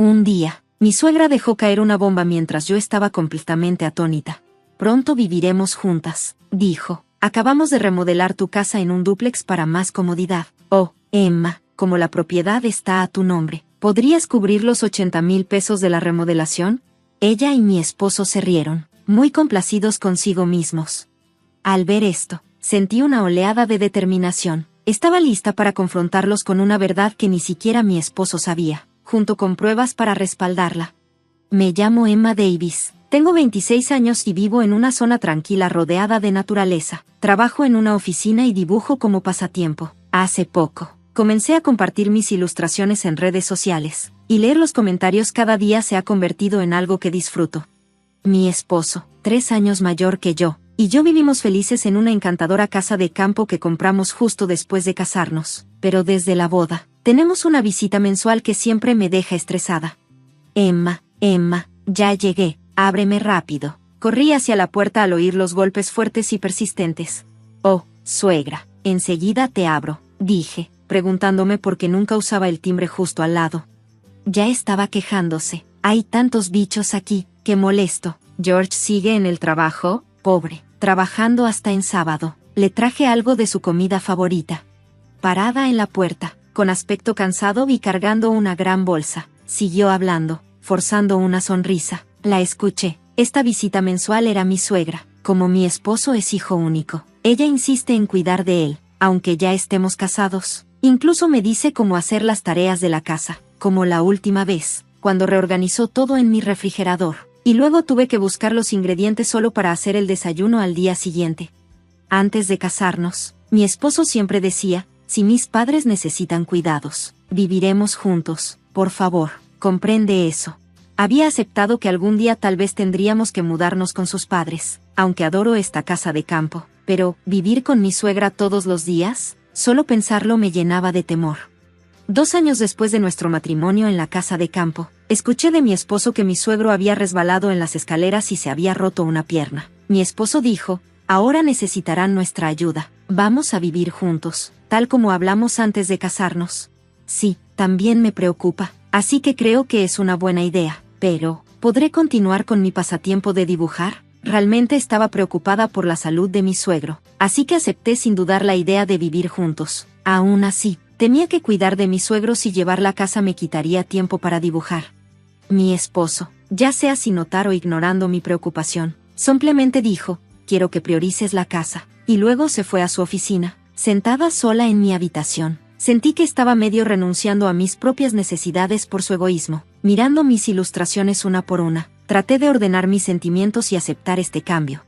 Un día, mi suegra dejó caer una bomba mientras yo estaba completamente atónita. Pronto viviremos juntas, dijo. Acabamos de remodelar tu casa en un dúplex para más comodidad. Oh, Emma, como la propiedad está a tu nombre, ¿podrías cubrir los 80,000 pesos de la remodelación? Ella y mi esposo se rieron, muy complacidos consigo mismos. Al ver esto, sentí una oleada de determinación. Estaba lista para confrontarlos con una verdad que ni siquiera mi esposo sabía, junto con pruebas para respaldarla. Me llamo Emma Davis. Tengo 26 años y vivo en una zona tranquila rodeada de naturaleza. Trabajo en una oficina y dibujo como pasatiempo. Hace poco, comencé a compartir mis ilustraciones en redes sociales, y leer los comentarios cada día se ha convertido en algo que disfruto. Mi esposo, 3 años mayor que yo, y yo vivimos felices en una encantadora casa de campo que compramos justo después de casarnos. Pero desde la boda, tenemos una visita mensual que siempre me deja estresada. Emma, ya llegué. Ábreme rápido. Corrí hacia la puerta al oír los golpes fuertes y persistentes. Oh, suegra, enseguida te abro, dije, preguntándome por qué nunca usaba el timbre justo al lado. Ya estaba quejándose. Hay tantos bichos aquí, qué molesto. George sigue en el trabajo, pobre, trabajando hasta en sábado. Le traje algo de su comida favorita. Parada en la puerta, con aspecto cansado y cargando una gran bolsa, siguió hablando, forzando una sonrisa. La escuché. Esta visita mensual era mi suegra. Como mi esposo es hijo único, ella insiste en cuidar de él, aunque ya estemos casados. Incluso me dice cómo hacer las tareas de la casa, como la última vez, cuando reorganizó todo en mi refrigerador, y luego tuve que buscar los ingredientes solo para hacer el desayuno al día siguiente. Antes de casarnos, mi esposo siempre decía, si mis padres necesitan cuidados, viviremos juntos, por favor, comprende eso. Había aceptado que algún día tal vez tendríamos que mudarnos con sus padres, aunque adoro esta casa de campo, pero, ¿vivir con mi suegra todos los días? Solo pensarlo me llenaba de temor. 2 años después de nuestro matrimonio en la casa de campo, escuché de mi esposo que mi suegro había resbalado en las escaleras y se había roto una pierna. Mi esposo dijo, ahora necesitarán nuestra ayuda, vamos a vivir juntos, tal como hablamos antes de casarnos. Sí, también me preocupa, así que creo que es una buena idea. Pero, ¿podré continuar con mi pasatiempo de dibujar? Realmente estaba preocupada por la salud de mi suegro, así que acepté sin dudar la idea de vivir juntos. Aún así, temía que cuidar de mi suegro y llevar la casa me quitaría tiempo para dibujar. Mi esposo, ya sea sin notar o ignorando mi preocupación, simplemente dijo, quiero que priorices la casa, y luego se fue a su oficina. Sentada sola en mi habitación, sentí que estaba medio renunciando a mis propias necesidades por su egoísmo. Mirando mis ilustraciones una por una, traté de ordenar mis sentimientos y aceptar este cambio.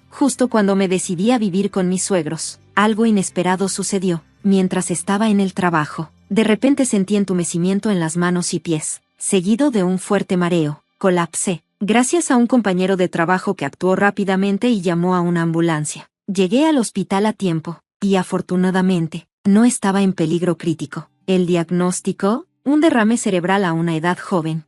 Justo cuando me decidí a vivir con mis suegros, algo inesperado sucedió. Mientras estaba en el trabajo, de repente sentí entumecimiento en las manos y pies, seguido de un fuerte mareo. Colapsé, gracias a un compañero de trabajo que actuó rápidamente y llamó a una ambulancia. Llegué al hospital a tiempo, y afortunadamente, no estaba en peligro crítico. El diagnóstico: un derrame cerebral a una edad joven.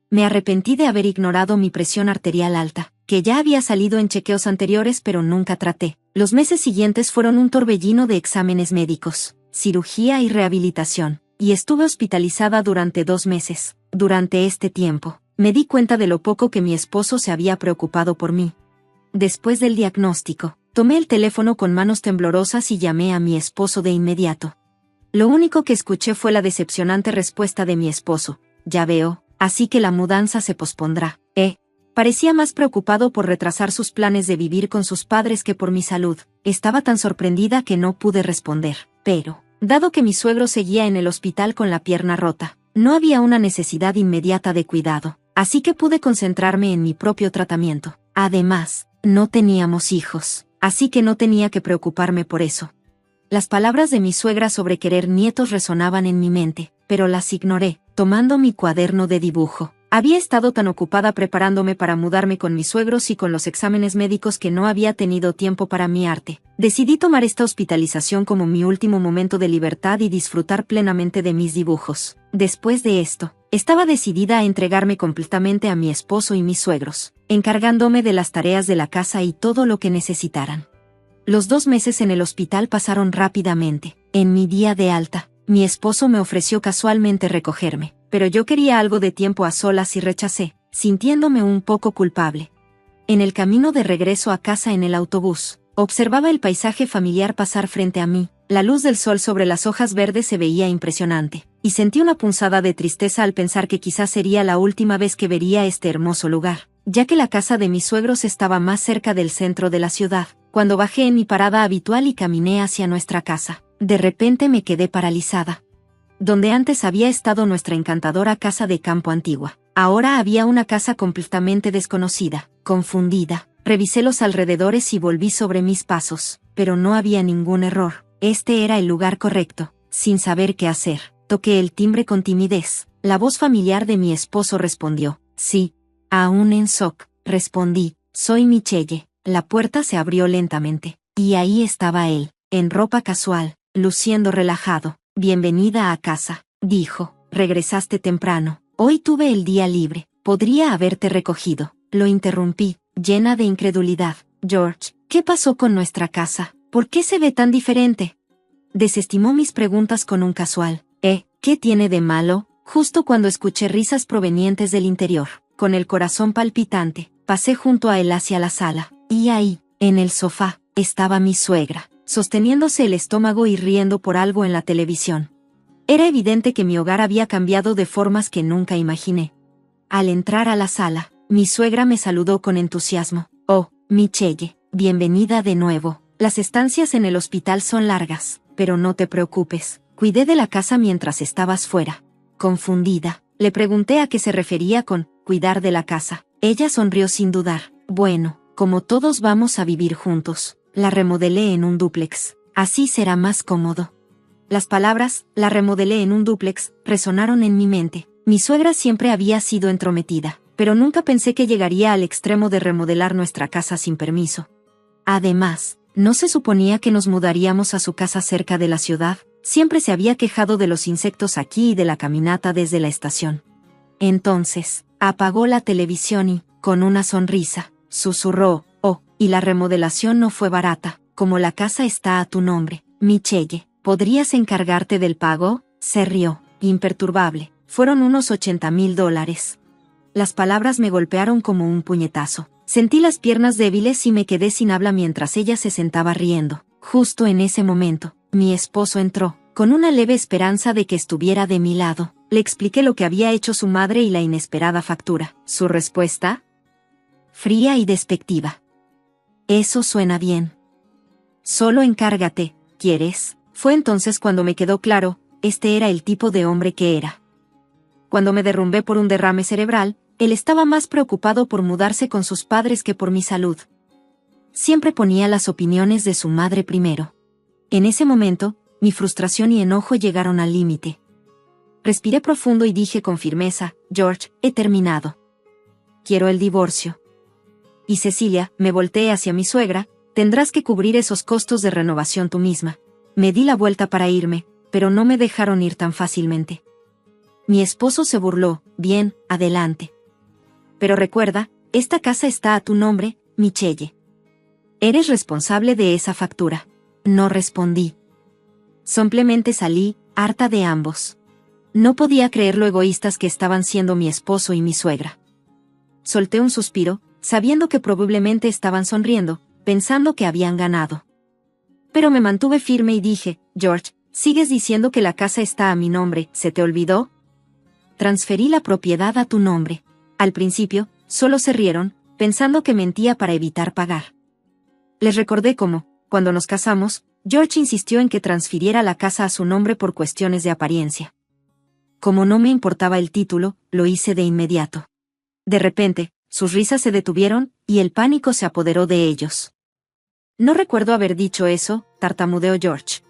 Me arrepentí de haber ignorado mi presión arterial alta, que ya había salido en chequeos anteriores pero nunca traté. Los meses siguientes fueron un torbellino de exámenes médicos, cirugía y rehabilitación, y estuve hospitalizada durante 2 meses. Durante este tiempo, me di cuenta de lo poco que mi esposo se había preocupado por mí. Después del diagnóstico, tomé el teléfono con manos temblorosas y llamé a mi esposo de inmediato. Lo único que escuché fue la decepcionante respuesta de mi esposo. Ya veo, así que la mudanza se pospondrá. Parecía más preocupado por retrasar sus planes de vivir con sus padres que por mi salud. Estaba tan sorprendida que no pude responder. Pero, dado que mi suegro seguía en el hospital con la pierna rota, no había una necesidad inmediata de cuidado, así que pude concentrarme en mi propio tratamiento. Además, no teníamos hijos, así que no tenía que preocuparme por eso. Las palabras de mi suegra sobre querer nietos resonaban en mi mente, pero las ignoré, tomando mi cuaderno de dibujo. Había estado tan ocupada preparándome para mudarme con mis suegros y con los exámenes médicos que no había tenido tiempo para mi arte. Decidí tomar esta hospitalización como mi último momento de libertad y disfrutar plenamente de mis dibujos. Después de esto, estaba decidida a entregarme completamente a mi esposo y mis suegros, encargándome de las tareas de la casa y todo lo que necesitaran. Los 2 meses en el hospital pasaron rápidamente. En mi día de alta, mi esposo me ofreció casualmente recogerme, pero yo quería algo de tiempo a solas y rechacé, sintiéndome un poco culpable. En el camino de regreso a casa en el autobús, observaba el paisaje familiar pasar frente a mí. La luz del sol sobre las hojas verdes se veía impresionante, y sentí una punzada de tristeza al pensar que quizás sería la última vez que vería este hermoso lugar, ya que la casa de mis suegros estaba más cerca del centro de la ciudad. Cuando bajé en mi parada habitual y caminé hacia nuestra casa, de repente me quedé paralizada. Donde antes había estado nuestra encantadora casa de campo antigua, ahora había una casa completamente desconocida. Confundida, revisé los alrededores y volví sobre mis pasos, pero no había ningún error. Este era el lugar correcto. Sin saber qué hacer, toqué el timbre con timidez. La voz familiar de mi esposo respondió. Sí. Aún en shock, respondí. Soy Michelle. La puerta se abrió lentamente, y ahí estaba él, en ropa casual, luciendo relajado. Bienvenida a casa, dijo. Regresaste temprano. Hoy tuve el día libre. Podría haberte recogido. Lo interrumpí, llena de incredulidad. George, ¿qué pasó con nuestra casa? ¿Por qué se ve tan diferente? Desestimó mis preguntas con un casual. ¿Qué tiene de malo? Justo cuando escuché risas provenientes del interior, con el corazón palpitante, pasé junto a él hacia la sala, y ahí, en el sofá, estaba mi suegra, sosteniéndose el estómago y riendo por algo en la televisión. Era evidente que mi hogar había cambiado de formas que nunca imaginé. Al entrar a la sala, mi suegra me saludó con entusiasmo. Oh, Michelle, bienvenida de nuevo. Las estancias en el hospital son largas, pero no te preocupes. Cuidé de la casa mientras estabas fuera. Confundida, le pregunté a qué se refería con cuidar de la casa. Ella sonrió sin dudar. Bueno, como todos vamos a vivir juntos, la remodelé en un dúplex. Así será más cómodo. Las palabras, la remodelé en un dúplex, resonaron en mi mente. Mi suegra siempre había sido entrometida, pero nunca pensé que llegaría al extremo de remodelar nuestra casa sin permiso. Además, ¿no se suponía que nos mudaríamos a su casa cerca de la ciudad? Siempre se había quejado de los insectos aquí y de la caminata desde la estación. Entonces, apagó la televisión y, con una sonrisa, susurró, oh, y la remodelación no fue barata, como la casa está a tu nombre, Michelle, ¿podrías encargarte del pago? Se rió, imperturbable. Fueron unos $80,000. Las palabras me golpearon como un puñetazo. Sentí las piernas débiles y me quedé sin habla mientras ella se sentaba riendo. Justo en ese momento, mi esposo entró, con una leve esperanza de que estuviera de mi lado. Le expliqué lo que había hecho su madre y la inesperada factura. Su respuesta: fría y despectiva. Eso suena bien. Solo encárgate, ¿quieres? Fue entonces cuando me quedó claro, este era el tipo de hombre que era. Cuando me derrumbé por un derrame cerebral, él estaba más preocupado por mudarse con sus padres que por mi salud. Siempre ponía las opiniones de su madre primero. En ese momento, mi frustración y enojo llegaron al límite. Respiré profundo y dije con firmeza: George, he terminado. Quiero el divorcio. Y Cecilia, me volteé hacia mi suegra, tendrás que cubrir esos costos de renovación tú misma. Me di la vuelta para irme, pero no me dejaron ir tan fácilmente. Mi esposo se burló. Bien, adelante. Pero recuerda, esta casa está a tu nombre, Michelle. Eres responsable de esa factura. No respondí. Simplemente salí, harta de ambos. No podía creer lo egoístas que estaban siendo mi esposo y mi suegra. Solté un suspiro, sabiendo que probablemente estaban sonriendo, pensando que habían ganado. Pero me mantuve firme y dije: George, sigues diciendo que la casa está a mi nombre, ¿se te olvidó? Transferí la propiedad a tu nombre. Al principio, solo se rieron, pensando que mentía para evitar pagar. Les recordé cómo, cuando nos casamos, George insistió en que transfiriera la casa a su nombre por cuestiones de apariencia. Como no me importaba el título, lo hice de inmediato. De repente, sus risas se detuvieron, y el pánico se apoderó de ellos. No recuerdo haber dicho eso, tartamudeó George.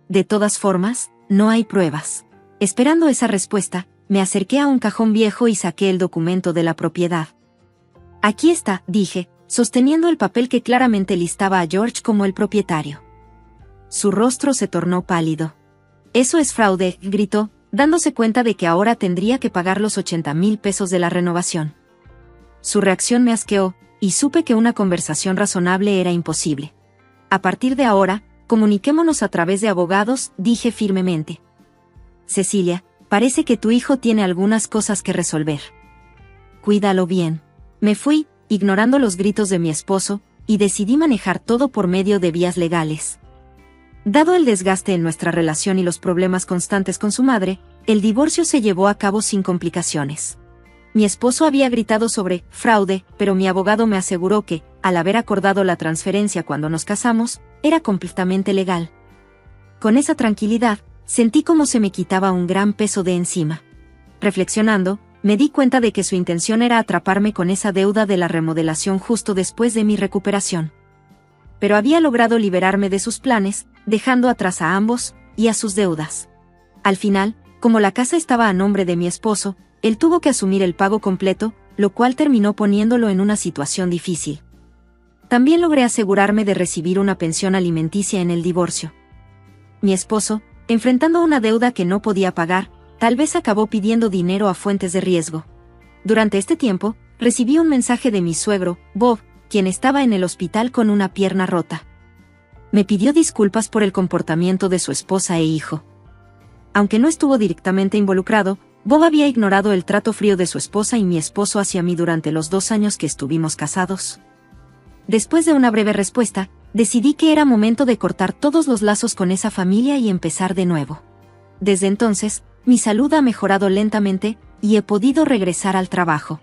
De todas formas, no hay pruebas. Esperando esa respuesta, me acerqué a un cajón viejo y saqué el documento de la propiedad. Aquí está, dije, sosteniendo el papel que claramente listaba a George como el propietario. Su rostro se tornó pálido. Eso es fraude, gritó, dándose cuenta de que ahora tendría que pagar los $80,000 de la renovación. Su reacción me asqueó, y supe que una conversación razonable era imposible. A partir de ahora, comuniquémonos a través de abogados, dije firmemente. Cecilia, parece que tu hijo tiene algunas cosas que resolver. Cuídalo bien. Me fui, ignorando los gritos de mi esposo, y decidí manejar todo por medio de vías legales. Dado el desgaste en nuestra relación y los problemas constantes con su madre, el divorcio se llevó a cabo sin complicaciones. Mi esposo había gritado sobre fraude, pero mi abogado me aseguró que, al haber acordado la transferencia cuando nos casamos, era completamente legal. Con esa tranquilidad, sentí como se me quitaba un gran peso de encima. Reflexionando, me di cuenta de que su intención era atraparme con esa deuda de la remodelación justo después de mi recuperación. Pero había logrado liberarme de sus planes, dejando atrás a ambos, y a sus deudas. Al final, como la casa estaba a nombre de mi esposo, él tuvo que asumir el pago completo, lo cual terminó poniéndolo en una situación difícil. También logré asegurarme de recibir una pensión alimenticia en el divorcio. Mi esposo, enfrentando una deuda que no podía pagar, tal vez acabó pidiendo dinero a fuentes de riesgo. Durante este tiempo, recibí un mensaje de mi suegro, Bob, quien estaba en el hospital con una pierna rota. Me pidió disculpas por el comportamiento de su esposa e hijo. Aunque no estuvo directamente involucrado, Bob había ignorado el trato frío de su esposa y mi esposo hacia mí durante los 2 años que estuvimos casados. Después de una breve respuesta, decidí que era momento de cortar todos los lazos con esa familia y empezar de nuevo. Desde entonces, mi salud ha mejorado lentamente, y he podido regresar al trabajo.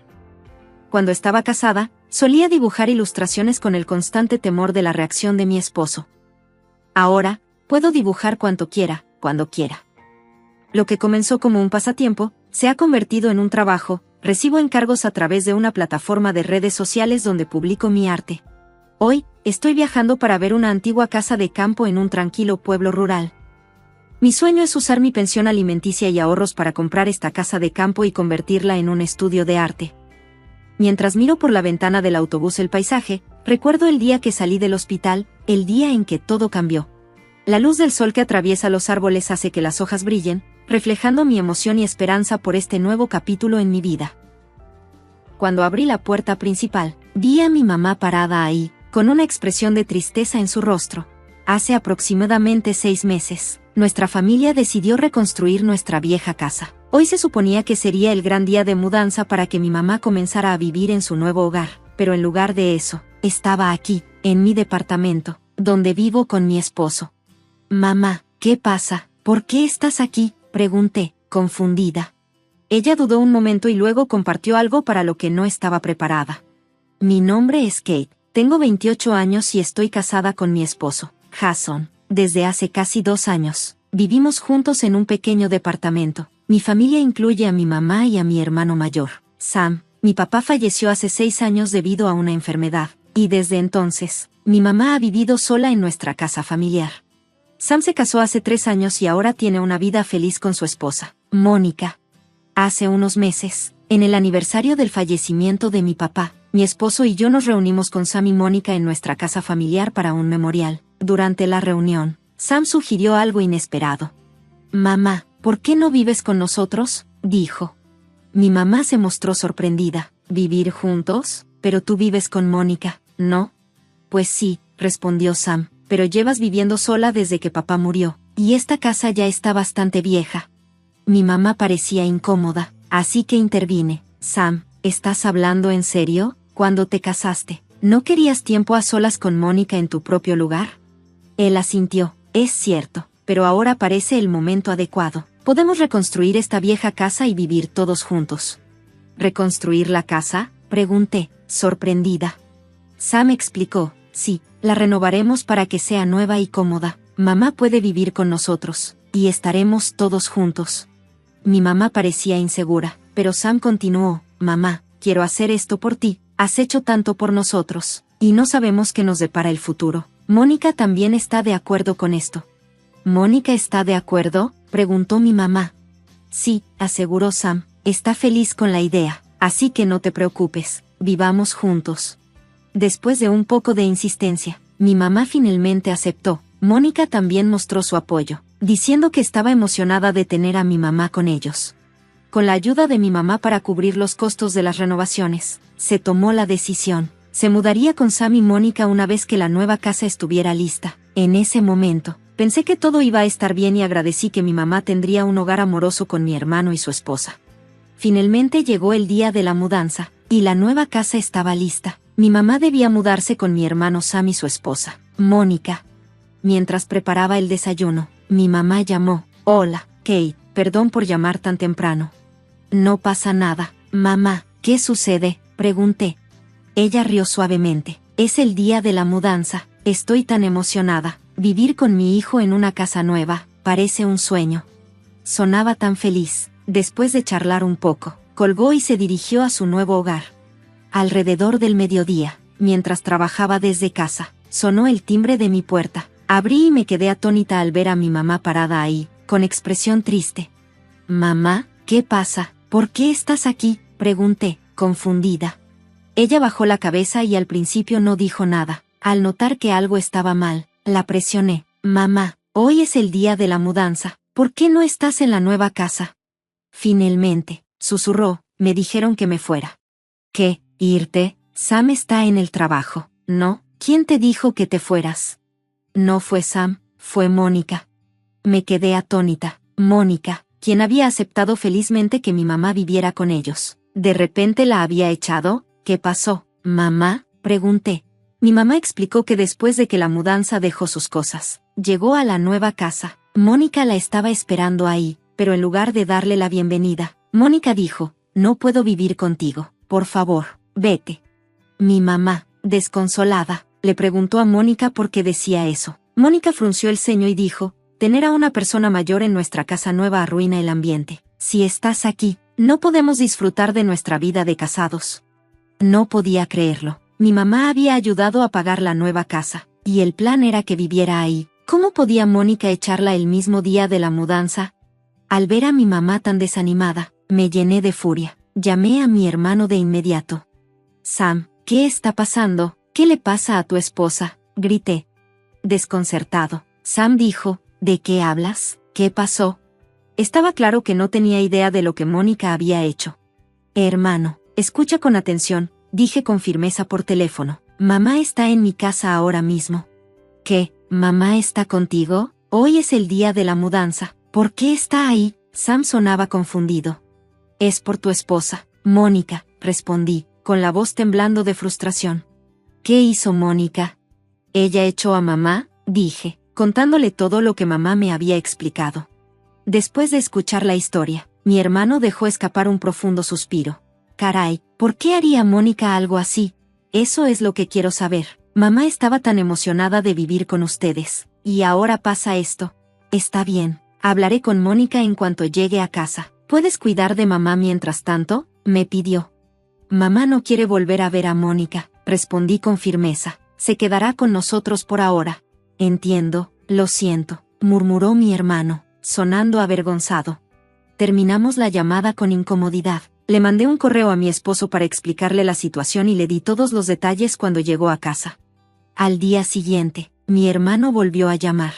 Cuando estaba casada, solía dibujar ilustraciones con el constante temor de la reacción de mi esposo. Ahora, puedo dibujar cuanto quiera, cuando quiera. Lo que comenzó como un pasatiempo, se ha convertido en un trabajo. Recibo encargos a través de una plataforma de redes sociales donde publico mi arte. Hoy, estoy viajando para ver una antigua casa de campo en un tranquilo pueblo rural. Mi sueño es usar mi pensión alimenticia y ahorros para comprar esta casa de campo y convertirla en un estudio de arte. Mientras miro por la ventana del autobús el paisaje, recuerdo el día que salí del hospital, el día en que todo cambió. La luz del sol que atraviesa los árboles hace que las hojas brillen, reflejando mi emoción y esperanza por este nuevo capítulo en mi vida. Cuando abrí la puerta principal, vi a mi mamá parada ahí, con una expresión de tristeza en su rostro. Hace aproximadamente 6 meses, nuestra familia decidió reconstruir nuestra vieja casa. Hoy se suponía que sería el gran día de mudanza para que mi mamá comenzara a vivir en su nuevo hogar, pero en lugar de eso, estaba aquí, en mi departamento, donde vivo con mi esposo. Mamá, ¿qué pasa? ¿Por qué estás aquí?, pregunté, confundida. Ella dudó un momento y luego compartió algo para lo que no estaba preparada. Mi nombre es Kate, tengo 28 años y estoy casada con mi esposo, Jason, desde hace casi 2 años. Vivimos juntos en un pequeño departamento. Mi familia incluye a mi mamá y a mi hermano mayor, Sam. Mi papá falleció hace 6 años debido a una enfermedad, y desde entonces, mi mamá ha vivido sola en nuestra casa familiar. Sam se casó hace 3 años y ahora tiene una vida feliz con su esposa, Mónica. Hace unos meses, en el aniversario del fallecimiento de mi papá, mi esposo y yo nos reunimos con Sam y Mónica en nuestra casa familiar para un memorial. Durante la reunión, Sam sugirió algo inesperado. Mamá, ¿por qué no vives con nosotros?, dijo. Mi mamá se mostró sorprendida. ¿Vivir juntos? Pero tú vives con Mónica, ¿no? Pues sí, respondió Sam, pero llevas viviendo sola desde que papá murió, y esta casa ya está bastante vieja. Mi mamá parecía incómoda, así que intervine. Sam, ¿estás hablando en serio? Cuando te casaste, ¿no querías tiempo a solas con Mónica en tu propio lugar? Él asintió. Es cierto, pero ahora parece el momento adecuado. Podemos reconstruir esta vieja casa y vivir todos juntos. ¿Reconstruir la casa?, pregunté, sorprendida. Sam explicó. Sí, la renovaremos para que sea nueva y cómoda. Mamá puede vivir con nosotros, y estaremos todos juntos. Mi mamá parecía insegura, pero Sam continuó. Mamá, quiero hacer esto por ti, has hecho tanto por nosotros, y no sabemos qué nos depara el futuro. Mónica también está de acuerdo con esto. ¿Mónica está de acuerdo?, preguntó mi mamá. Sí, aseguró Sam, está feliz con la idea, así que no te preocupes, vivamos juntos. Después de un poco de insistencia, mi mamá finalmente aceptó. Mónica también mostró su apoyo, diciendo que estaba emocionada de tener a mi mamá con ellos. Con la ayuda de mi mamá para cubrir los costos de las renovaciones, se tomó la decisión. Se mudaría con Sam y Mónica una vez que la nueva casa estuviera lista. En ese momento, Pensé que todo iba a estar bien y agradecí que mi mamá tendría un hogar amoroso con mi hermano y su esposa. Finalmente llegó el día de la mudanza, y la nueva casa estaba lista. Mi mamá debía mudarse con mi hermano Sam y su esposa, Mónica. Mientras preparaba el desayuno, mi mamá llamó. Hola, Kate, perdón por llamar tan temprano. No pasa nada, mamá, ¿qué sucede?, pregunté. Ella rió suavemente. Es el día de la mudanza, estoy tan emocionada. Vivir con mi hijo en una casa nueva, parece un sueño. Sonaba tan feliz. Después de charlar un poco, colgó y se dirigió a su nuevo hogar. Alrededor del mediodía, mientras trabajaba desde casa, sonó el timbre de mi puerta. Abrí y me quedé atónita al ver a mi mamá parada ahí, con expresión triste. Mamá, ¿qué pasa? ¿Por qué estás aquí?, pregunté, confundida. Ella bajó la cabeza y al principio no dijo nada. Al notar que algo estaba mal, la presioné. Mamá, hoy es el día de la mudanza, ¿por qué no estás en la nueva casa? Finalmente, susurró, me dijeron que me fuera. ¿Qué? ¿Irte? Sam está en el trabajo, ¿no? ¿Quién te dijo que te fueras? No fue Sam, fue Mónica. Me quedé atónita. Mónica, quien había aceptado felizmente que mi mamá viviera con ellos. ¿De repente la había echado? ¿Qué pasó, mamá?, pregunté. Mi mamá explicó que después de que la mudanza dejó sus cosas, llegó a la nueva casa. Mónica la estaba esperando ahí, pero en lugar de darle la bienvenida, Mónica dijo, no puedo vivir contigo, por favor, vete. Mi mamá, desconsolada, le preguntó a Mónica por qué decía eso. Mónica frunció el ceño y dijo, tener a una persona mayor en nuestra casa nueva arruina el ambiente. Si estás aquí, no podemos disfrutar de nuestra vida de casados. No podía creerlo. Mi mamá había ayudado a pagar la nueva casa, y el plan era que viviera ahí. ¿Cómo podía Mónica echarla el mismo día de la mudanza? Al ver a mi mamá tan desanimada, me llené de furia. Llamé a mi hermano de inmediato. Sam, ¿qué está pasando? ¿Qué le pasa a tu esposa?, grité. Desconcertado, Sam dijo, ¿de qué hablas? ¿Qué pasó? Estaba claro que no tenía idea de lo que Mónica había hecho. Hermano, escucha con atención, dije con firmeza por teléfono. Mamá está en mi casa ahora mismo. ¿Qué? ¿Mamá está contigo? Hoy es el día de la mudanza. ¿Por qué está ahí? Sam sonaba confundido. Es por tu esposa, Mónica, respondí, con la voz temblando de frustración. ¿Qué hizo Mónica? Ella echó a mamá, dije, contándole todo lo que mamá me había explicado. Después de escuchar la historia, mi hermano dejó escapar un profundo suspiro. Caray, ¿por qué haría Mónica algo así? Eso es lo que quiero saber. Mamá estaba tan emocionada de vivir con ustedes, y ahora pasa esto. Está bien, hablaré con Mónica en cuanto llegue a casa. ¿Puedes cuidar de mamá mientras tanto?, me pidió. Mamá no quiere volver a ver a Mónica, respondí con firmeza. Se quedará con nosotros por ahora. Entiendo, lo siento, murmuró mi hermano, sonando avergonzado. Terminamos la llamada con incomodidad. Le mandé un correo a mi esposo para explicarle la situación y le di todos los detalles cuando llegó a casa. Al día siguiente, mi hermano volvió a llamar.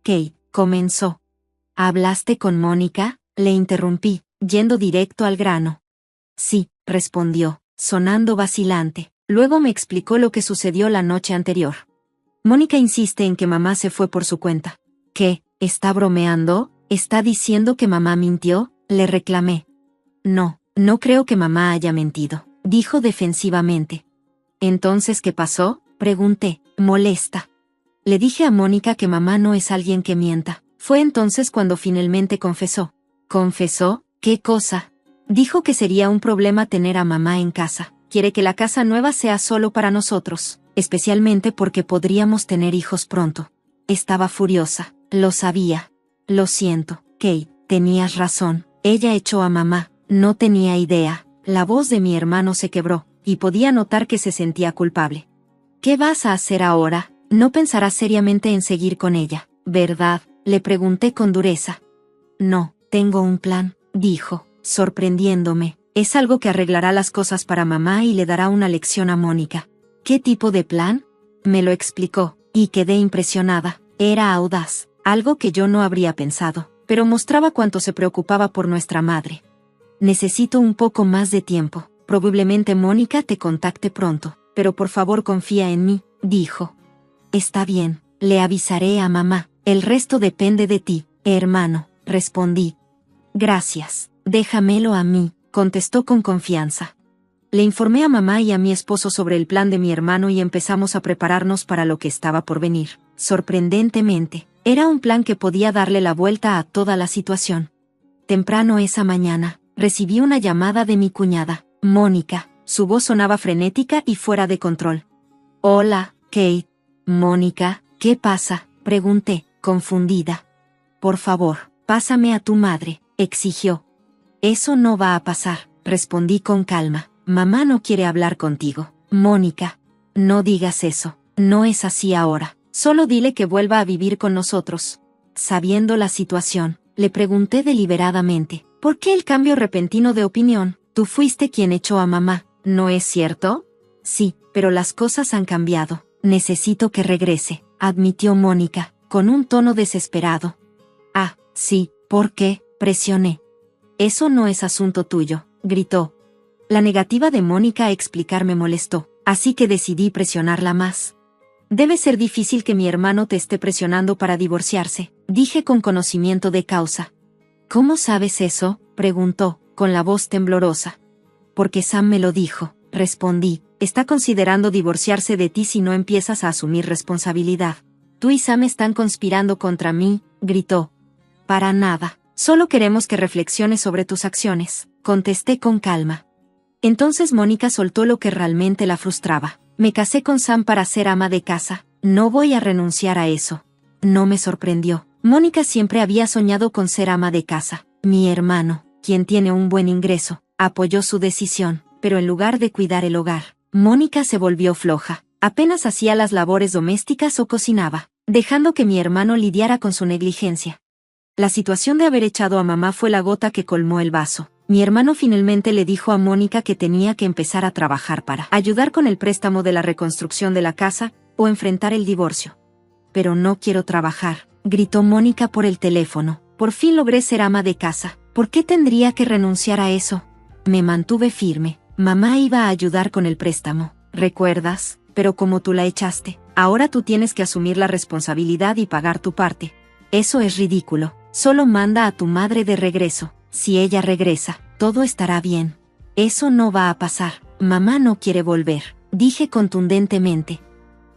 Kate, comenzó. ¿Hablaste con Mónica?, le interrumpí, yendo directo al grano. Sí, respondió, sonando vacilante. Luego me explicó lo que sucedió la noche anterior. Mónica insiste en que mamá se fue por su cuenta. ¿Qué? ¿Está bromeando? ¿Está diciendo que mamá mintió?, le reclamé. No, no creo que mamá haya mentido, dijo defensivamente. ¿Entonces qué pasó?, pregunté, molesta. Le dije a Mónica que mamá no es alguien que mienta. Fue entonces cuando finalmente confesó. ¿Confesó? ¿Qué cosa? Dijo que sería un problema tener a mamá en casa. Quiere que la casa nueva sea solo para nosotros, especialmente porque podríamos tener hijos pronto. Estaba furiosa, lo sabía. Lo siento, Kate, tenías razón. Ella echó a mamá, no tenía idea. La voz de mi hermano se quebró, y podía notar que se sentía culpable. ¿Qué vas a hacer ahora? No pensarás seriamente en seguir con ella, ¿verdad?, le pregunté con dureza. No, tengo un plan, dijo, sorprendiéndome. Es algo que arreglará las cosas para mamá y le dará una lección a Mónica. ¿Qué tipo de plan? Me lo explicó, y quedé impresionada. Era audaz, algo que yo no habría pensado, pero mostraba cuánto se preocupaba por nuestra madre. Necesito un poco más de tiempo. Probablemente Mónica te contacte pronto, pero por favor confía en mí, dijo. Está bien, le avisaré a mamá. El resto depende de ti, hermano, respondí. Gracias, déjamelo a mí, contestó con confianza. Le informé a mamá y a mi esposo sobre el plan de mi hermano y empezamos a prepararnos para lo que estaba por venir. Sorprendentemente, era un plan que podía darle la vuelta a toda la situación. Temprano esa mañana, recibí una llamada de mi cuñada, Mónica. Su voz sonaba frenética y fuera de control. Hola, Kate. Mónica, ¿qué pasa?, pregunté, confundida. Por favor, pásame a tu madre, exigió. Eso no va a pasar, respondí con calma. Mamá no quiere hablar contigo. Mónica, no digas eso, no es así ahora. Solo dile que vuelva a vivir con nosotros. Sabiendo la situación, le pregunté deliberadamente, ¿por qué el cambio repentino de opinión? Tú fuiste quien echó a mamá, ¿no es cierto? Sí, pero las cosas han cambiado. Necesito que regrese, admitió Mónica, con un tono desesperado. Ah, sí, ¿por qué?, presioné. Eso no es asunto tuyo, gritó. La negativa de Mónica a explicar me molestó, así que decidí presionarla más. Debe ser difícil que mi hermano te esté presionando para divorciarse, dije con conocimiento de causa. ¿Cómo sabes eso?, preguntó, con la voz temblorosa. Porque Sam me lo dijo, respondí. Está considerando divorciarse de ti si no empiezas a asumir responsabilidad. Tú y Sam están conspirando contra mí, gritó. Para nada, solo queremos que reflexiones sobre tus acciones, contesté con calma. Entonces Mónica soltó lo que realmente la frustraba. Me casé con Sam para ser ama de casa, no voy a renunciar a eso. No me sorprendió. Mónica siempre había soñado con ser ama de casa. Mi hermano, quien tiene un buen ingreso, apoyó su decisión, pero en lugar de cuidar el hogar, Mónica se volvió floja. Apenas hacía las labores domésticas o cocinaba, dejando que mi hermano lidiara con su negligencia. La situación de haber echado a mamá fue la gota que colmó el vaso. Mi hermano finalmente le dijo a Mónica que tenía que empezar a trabajar para ayudar con el préstamo de la reconstrucción de la casa o enfrentar el divorcio. Pero no quiero trabajar, gritó Mónica por el teléfono. Por fin logré ser ama de casa. ¿Por qué tendría que renunciar a eso? Me mantuve firme. Mamá iba a ayudar con el préstamo, ¿recuerdas? Pero como tú la echaste, ahora tú tienes que asumir la responsabilidad y pagar tu parte. Eso es ridículo. Solo manda a tu madre de regreso. Si ella regresa, todo estará bien. Eso no va a pasar. Mamá no quiere volver, dije contundentemente.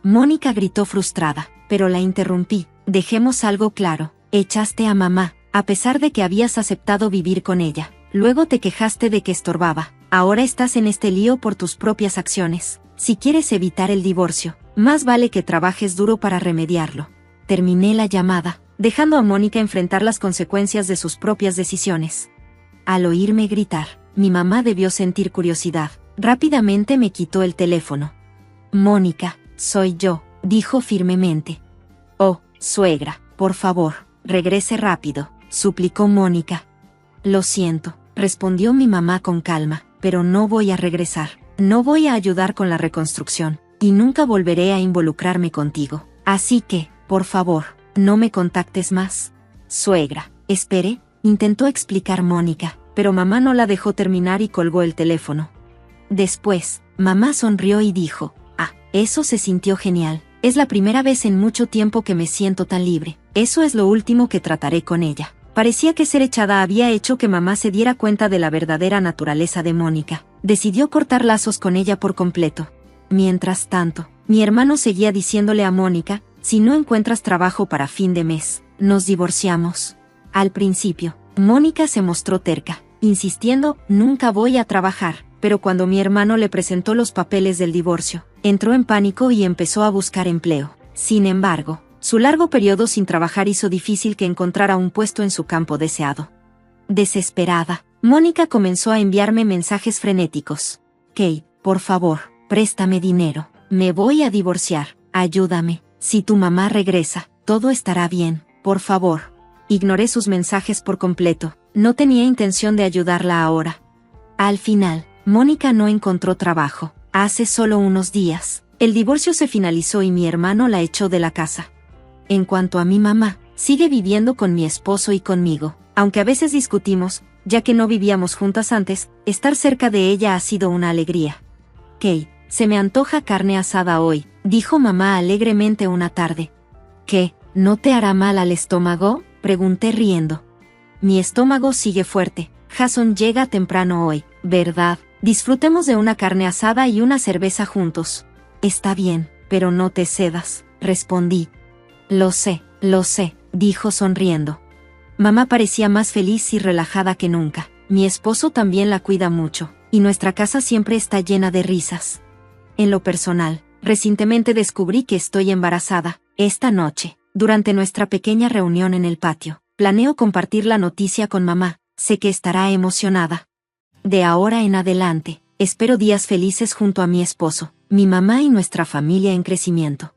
Mónica gritó frustrada, pero la interrumpí. Dejemos algo claro. Echaste a mamá, a pesar de que habías aceptado vivir con ella. Luego te quejaste de que estorbaba. Ahora estás en este lío por tus propias acciones. Si quieres evitar el divorcio, más vale que trabajes duro para remediarlo. Terminé la llamada, dejando a Mónica enfrentar las consecuencias de sus propias decisiones. Al oírme gritar, mi mamá debió sentir curiosidad. Rápidamente me quitó el teléfono. Mónica, soy yo, dijo firmemente. Oh, suegra, por favor, regrese rápido, suplicó Mónica. Lo siento, respondió mi mamá con calma, pero no voy a regresar. No voy a ayudar con la reconstrucción, y nunca volveré a involucrarme contigo. Así que, por favor, no me contactes más. Suegra, espere, intentó explicar Mónica, pero mamá no la dejó terminar y colgó el teléfono. Después, mamá sonrió y dijo, eso se sintió genial. Es la primera vez en mucho tiempo que me siento tan libre. Eso es lo último que trataré con ella. Parecía que ser echada había hecho que mamá se diera cuenta de la verdadera naturaleza de Mónica. Decidió cortar lazos con ella por completo. Mientras tanto, mi hermano seguía diciéndole a Mónica, si no encuentras trabajo para fin de mes, nos divorciamos. Al principio, Mónica se mostró terca, insistiendo, nunca voy a trabajar, pero cuando mi hermano le presentó los papeles del divorcio, entró en pánico y empezó a buscar empleo. Sin embargo, su largo periodo sin trabajar hizo difícil que encontrara un puesto en su campo deseado. Desesperada, Mónica comenzó a enviarme mensajes frenéticos. Kate, por favor, préstame dinero. Me voy a divorciar. Ayúdame. Si tu mamá regresa, todo estará bien. Por favor. Ignoré sus mensajes por completo. No tenía intención de ayudarla ahora. Al final, Mónica no encontró trabajo. Hace solo unos días, el divorcio se finalizó y mi hermano la echó de la casa. En cuanto a mi mamá, sigue viviendo con mi esposo y conmigo. Aunque a veces discutimos, ya que no vivíamos juntas antes, estar cerca de ella ha sido una alegría. Kate, se me antoja carne asada hoy, dijo mamá alegremente una tarde. ¿Qué? ¿No te hará mal al estómago?, pregunté riendo. Mi estómago sigue fuerte. Jason llega temprano hoy, ¿verdad? Disfrutemos de una carne asada y una cerveza juntos. Está bien, pero no te cedas, respondí. Lo sé, dijo sonriendo. Mamá parecía más feliz y relajada que nunca. Mi esposo también la cuida mucho, y nuestra casa siempre está llena de risas. En lo personal, recientemente descubrí que estoy embarazada. Esta noche, durante nuestra pequeña reunión en el patio, planeo compartir la noticia con mamá. Sé que estará emocionada. De ahora en adelante, espero días felices junto a mi esposo, mi mamá y nuestra familia en crecimiento.